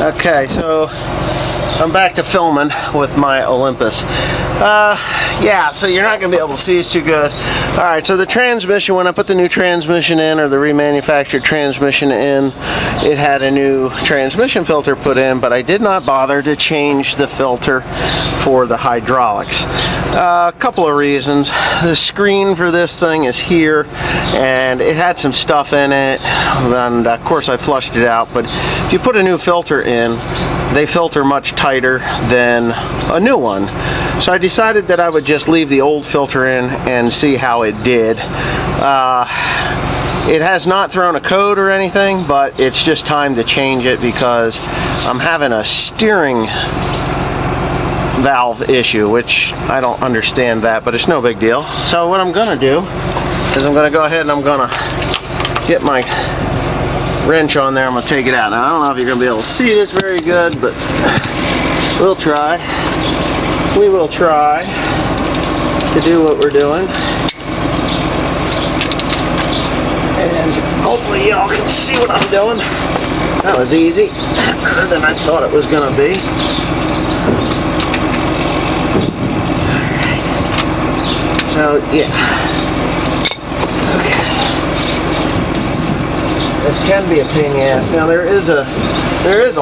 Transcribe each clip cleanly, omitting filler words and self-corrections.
Okay, so I'm back to filming with my Olympus. Yeah, so you're not going to be able to see us too good. Alright, so the transmission, when I put the new transmission in, or the remanufactured transmission in, it had a new transmission filter put in, but I did not bother to change the filter for the hydraulics. A couple of reasons. The screen for this thing is here, and it had some stuff in it, and of course I flushed it out, but if you put a new filter in, they filter much tighter than a new one. So I decided that I would just leave the old filter in and see how it did. It has not thrown a code or anything, but it's just time to change it because I'm having a steering valve issue, which I don't understand that, but it's no big deal. So what I'm gonna do is I'm gonna go ahead and I'm gonna get my wrench on there. I'm gonna take it out. Now I don't know if you're gonna be able to see this very good, but we'll try. We will try to do what we're doing. And hopefully y'all can see what I'm doing. That was easy, better than I thought it was gonna be. So yeah. Okay. This can be a pain in the ass. Now there is a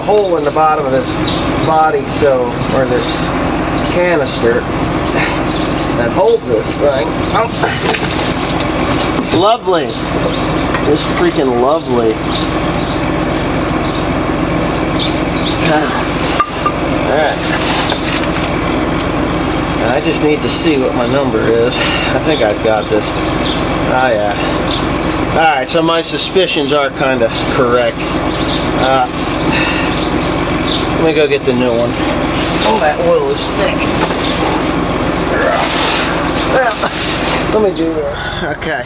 hole in the bottom of this body, so, or this canister that holds this thing. Oh. Lovely. Just freaking lovely. Alright. I just need to see what my number is. I think I've got this. Oh yeah. Alright, so my suspicions are kind of correct. Let me go get the new one. Oh, that oil is thick. Let me do that. Okay,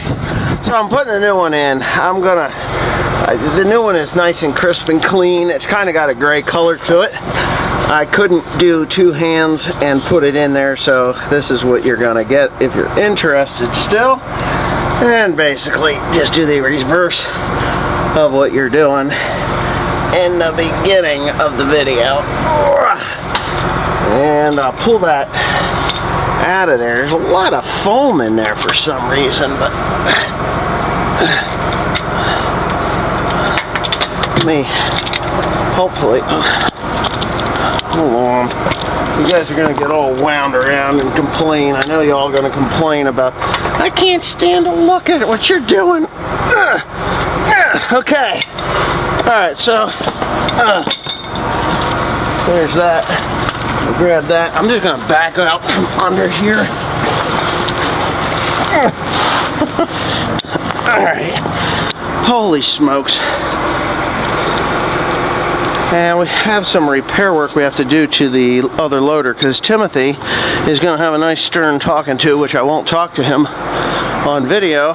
so I'm putting the new one in. The new one is nice and crisp and clean. It's kind of got a gray color to it. I couldn't do two hands and put it in there, so this is what you're gonna get if you're interested still. And basically just do the reverse of what you're doing in the beginning of the video. And I'll pull that out of there. There's a lot of foam in there for some reason, but let me hopefully, hold on. You guys are gonna get all wound around and complain. I know y'all gonna complain about, I can't stand to look at what you're doing. Okay. Alright, so there's that. I'll grab that. I'm just gonna back out from under here. Alright. Holy smokes. And we have some repair work we have to do to the other loader because Timothy is going to have a nice stern talking to, which I won't talk to him on video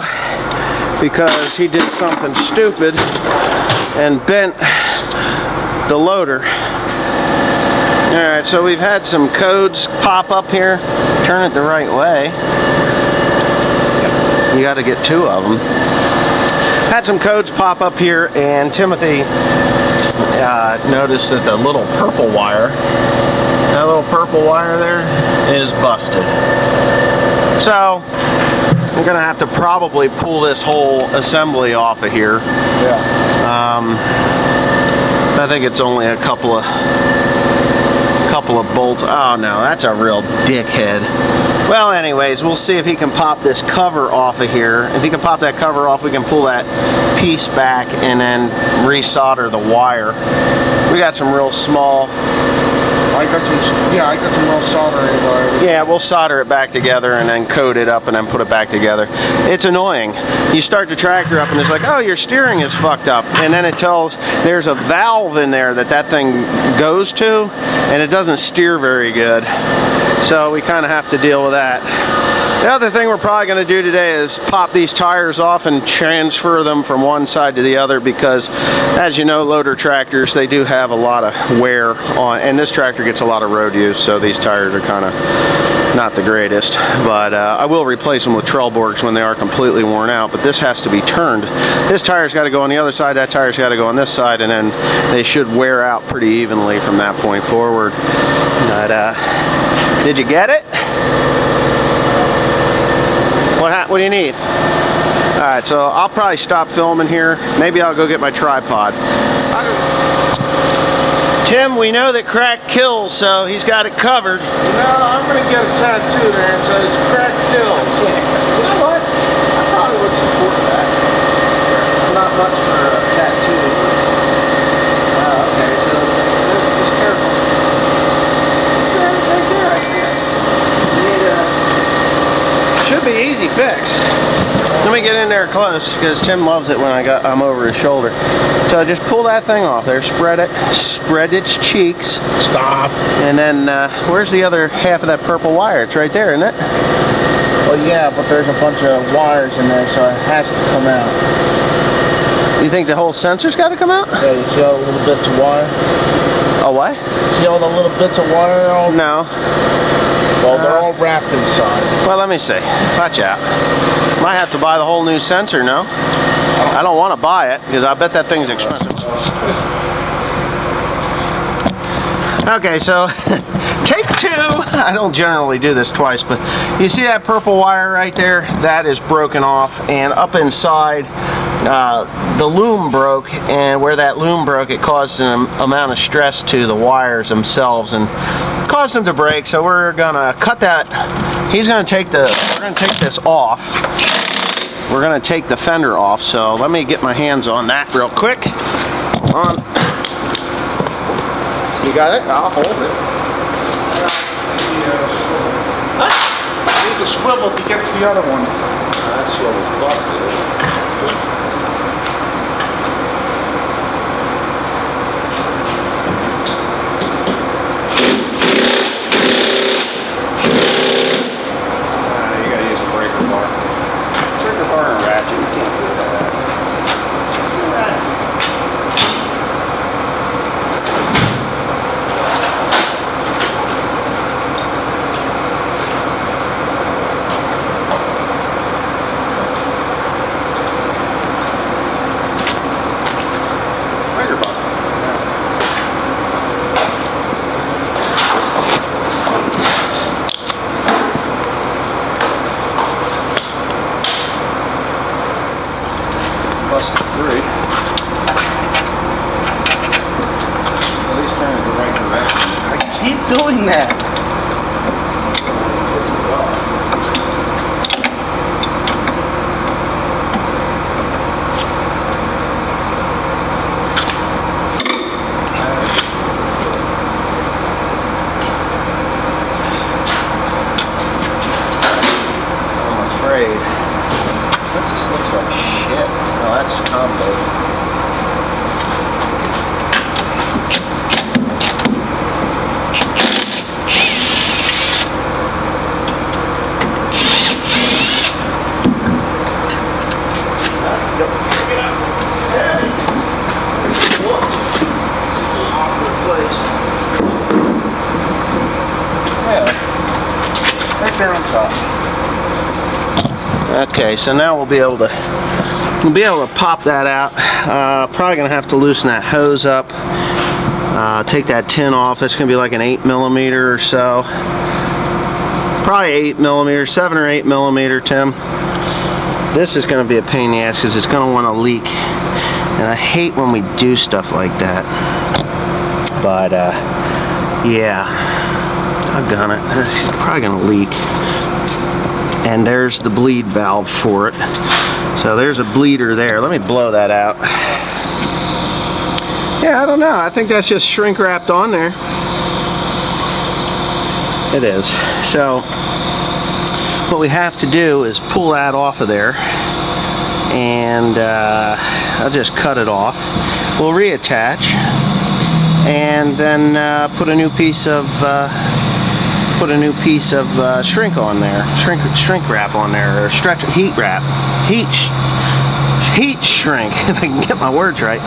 because he did something stupid and bent the loader. Alright, so we've had some codes pop up here. Turn it the right way. You got to get two of them. Had some codes pop up here, and Timothy noticed that the little purple wire, there is busted. So I'm gonna have to probably pull this whole assembly off of here. Yeah. I think it's only a couple of bolts. Oh no, that's a real dickhead. Well, anyways, we'll see if he can pop this cover off of here. If he can pop that cover off, we can pull that piece back and then resolder the wire. We got some real small. I got some real soldering wire. Yeah, we'll solder it back together and then coat it up and then put it back together. It's annoying. You start the tractor up and it's like, oh, your steering is fucked up. And then it tells there's a valve in there that thing goes to, and it doesn't steer very good. So we kind of have to deal with that. The other thing we're probably going to do today is pop these tires off and transfer them from one side to the other, because as you know, loader tractors, they do have a lot of wear on, and this tractor gets a lot of road use, so these tires are kind of not the greatest. But I will replace them with Trelleborgs when they are completely worn out, but this has to be turned. This tire's got to go on the other side, that tire's got to go on this side, and then they should wear out pretty evenly from that point forward. But did you get it? What do you need? Alright, so I'll probably stop filming here. Maybe I'll go get my tripod. Tim, we know that crack kills, so he's got it covered. No, I'm going to get a tattoo there and say it's crack kills. You know what? I probably would support that. Not much for a tattoo. Okay, so just careful. It's right there, I think. Should be easy fix. Let me get in there close, because Tim loves it when I'm over his shoulder. So just pull that thing off there, spread its cheeks. Stop. And then where's the other half of that purple wire? It's right there, isn't it? Well, yeah, but there's a bunch of wires in there, so it has to come out. You think the whole sensor's got to come out? Yeah, you see all the little bits of wire? Oh, what? See all the little bits of wire? No. Well, they're all wrapped inside. Well, let me see. Watch out. Might have to buy the whole new sensor, no? I don't want to buy it, because I bet that thing's expensive. Okay, so take two. I don't generally do this twice, but you see that purple wire right there? That is broken off, and up inside the loom broke, and where that loom broke, it caused an amount of stress to the wires themselves and caused them to break. So we're gonna cut that. We're gonna take this off. We're gonna take the fender off. So let me get my hands on that real quick. Hold on. You got it? I'll hold it. Need the swivel to get to the other one. That swivel's busted. Busted free. At least turn it the right direction. I keep doing that. I'm afraid. That just looks like shit. No, that's combo. Right there on top. Okay, so now we'll be able to pop that out. Probably gonna have to loosen that hose up. Take that tin off. That's gonna be like an 8mm or so. Probably 8mm, 7 or 8mm, Tim. This is gonna be a pain in the ass because it's gonna want to leak, and I hate when we do stuff like that. But yeah, doggone it, it's probably gonna leak. And there's the bleed valve for it. So there's a bleeder there. Let me blow that out. Yeah, I don't know. I think that's just shrink wrapped on there. It is. So what we have to do is pull that off of there, and I'll just cut it off. We'll reattach, and then put a new piece of put a new piece of shrink on there, shrink wrap on there, or heat wrap, heat shrink, if I can get my words right.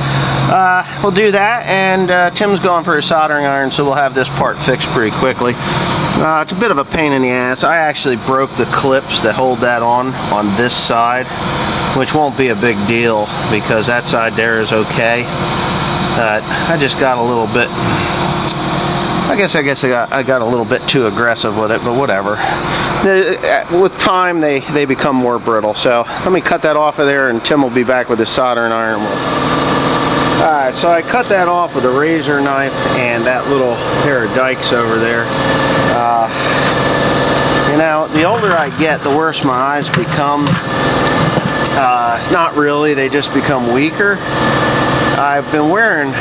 We'll do that, and Tim's going for a soldering iron, so we'll have this part fixed pretty quickly. It's a bit of a pain in the ass. I actually broke the clips that hold that on this side, which won't be a big deal because that side there is okay. I just got a little bit, I guess I got a little bit too aggressive with it, but whatever. With time, they become more brittle. So let me cut that off of there, and Tim will be back with his soldering iron. Alright, so I cut that off with a razor knife and that little pair of dikes over there. You know, the older I get, the worse my eyes become. Not really, they just become weaker. I've been wearing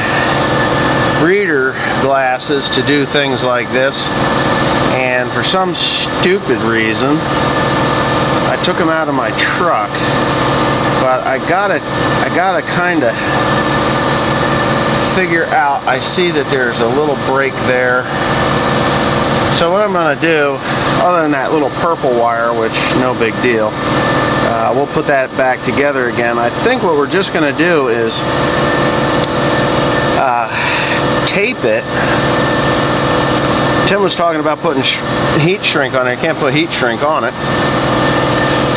reader glasses to do things like this, and for some stupid reason I took them out of my truck, but I gotta kind of figure out. I see that there's a little break there, so what I'm gonna do, other than that little purple wire, which no big deal, we'll put that back together again. I think what we're just gonna do is tape it. Tim was talking about putting heat shrink on it. I can't put heat shrink on it,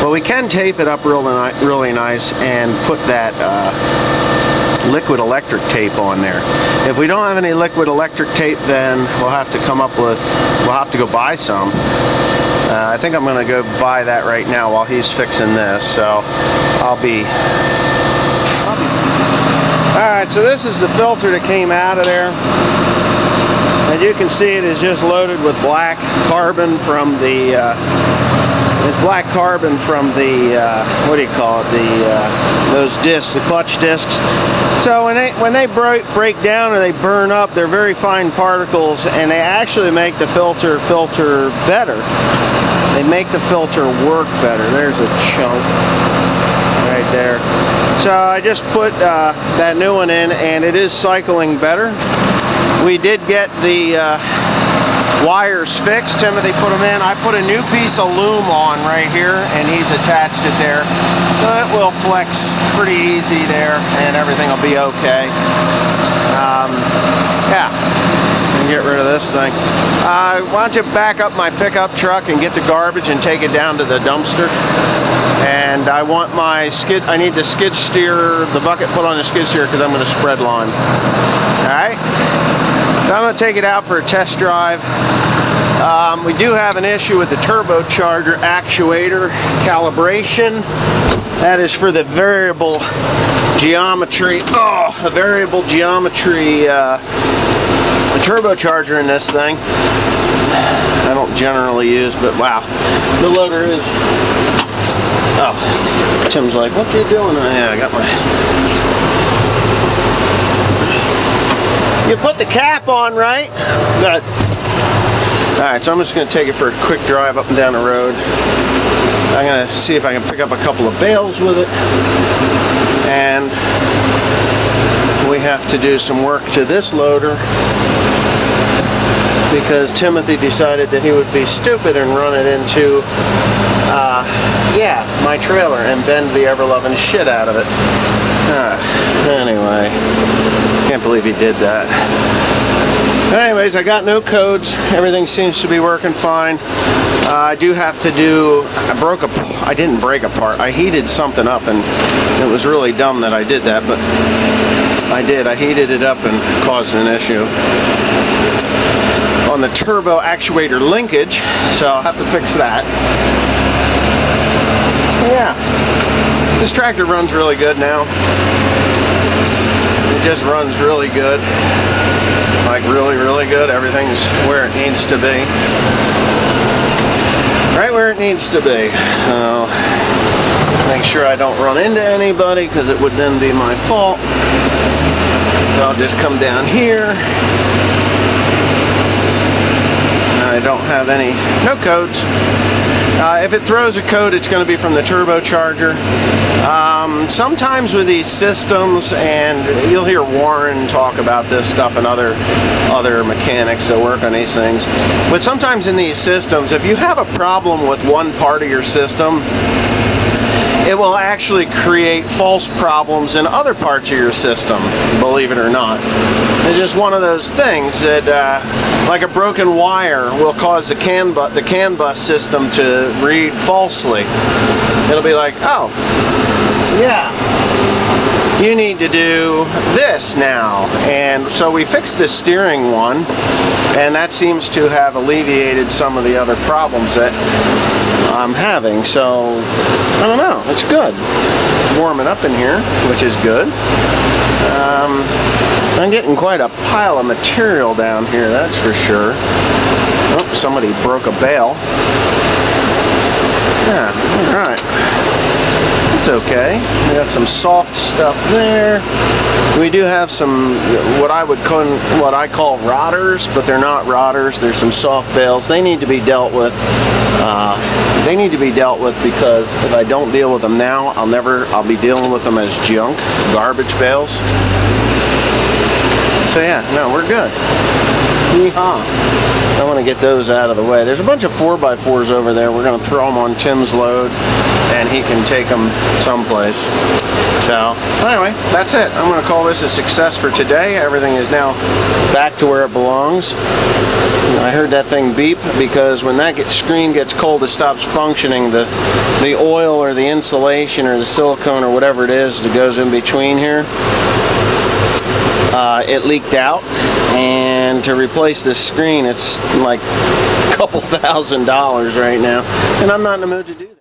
but we can tape it up really nice and put that liquid electric tape on there. If we don't have any liquid electric tape, then we'll have to go buy some. I think I'm going to go buy that right now while he's fixing this, so I'll be Alright, so this is the filter that came out of there. As you can see, it is just loaded with black carbon from the what do you call it, those discs, the clutch discs. So when they break down or they burn up, they're very fine particles, and they actually make the filter better. They make the filter work better. There's a chunk right there. So I just put that new one in, and it is cycling better. We did get the wires fixed. Timothy put them in. I put a new piece of loom on right here, and he's attached it there. So it will flex pretty easy there, and everything will be okay. Yeah. Get rid of this thing. Why don't you back up my pickup truck and get the garbage and take it down to the dumpster. And I want I need the skid steer, the bucket put on the skid steer, because I'm going to spread lawn. Alright? So I'm going to take it out for a test drive. We do have an issue with the turbocharger actuator calibration. That is for the variable geometry. A variable geometry turbocharger in this thing. I don't generally use, but wow, the loader is. Oh, Tim's like, "What you doing?" Yeah, I got my. You put the cap on, right? Good. All right, so I'm just going to take it for a quick drive up and down the road. I'm going to see if I can pick up a couple of bales with it, and we have to do some work to this loader because Timothy decided that he would be stupid and run it into my trailer and bend the ever-loving shit out of it. Anyway, can't believe he did that. Anyways, I got no codes. Everything seems to be working fine. I do have to do, I didn't break a part. I heated something up, and it was really dumb that I did that, but I did. I heated it up and caused an issue on the turbo actuator linkage, so I'll have to fix that. Yeah, this tractor runs really good now. It just runs really good. Like really, really good. Everything's where it needs to be. Right where it needs to be. Make sure I don't run into anybody, because it would then be my fault. So I'll just come down here. I I don't have no codes. If it throws a code, it's going to be from the turbocharger. Sometimes with these systems, and you'll hear Warren talk about this stuff and other mechanics that work on these things, but sometimes in these systems, if you have a problem with one part of your system, it will actually create false problems in other parts of your system, believe it or not. It's just one of those things that, like a broken wire, will cause the CAN bus system to read falsely. It'll be like, oh, yeah, you need to do this now. And so we fixed the steering one, and that seems to have alleviated some of the other problems that I'm having. So I don't know, it's good. It's warming up in here, which is good. I'm getting quite a pile of material down here, that's for sure. Oh, somebody broke a bale. Yeah, alright. It's okay. We got some soft stuff there. We do have some what I call rotters, but they're not rotters. There's some soft bales. They need to be dealt with. They need to be dealt with because if I don't deal with them now, I'll be dealing with them as junk, garbage bales. So yeah, no, we're good. Yeehaw. I want to get those out of the way. There's a bunch of 4x4s over there. We're going to throw them on Tim's load, and he can take them someplace. So, anyway, that's it. I'm going to call this a success for today. Everything is now back to where it belongs. I heard that thing beep because when that screen gets cold, it stops functioning. The oil or the insulation or the silicone or whatever it is that goes in between here, it leaked out, and to replace this screen, it's like a couple $1,000s right now, and I'm not in the mood to do that.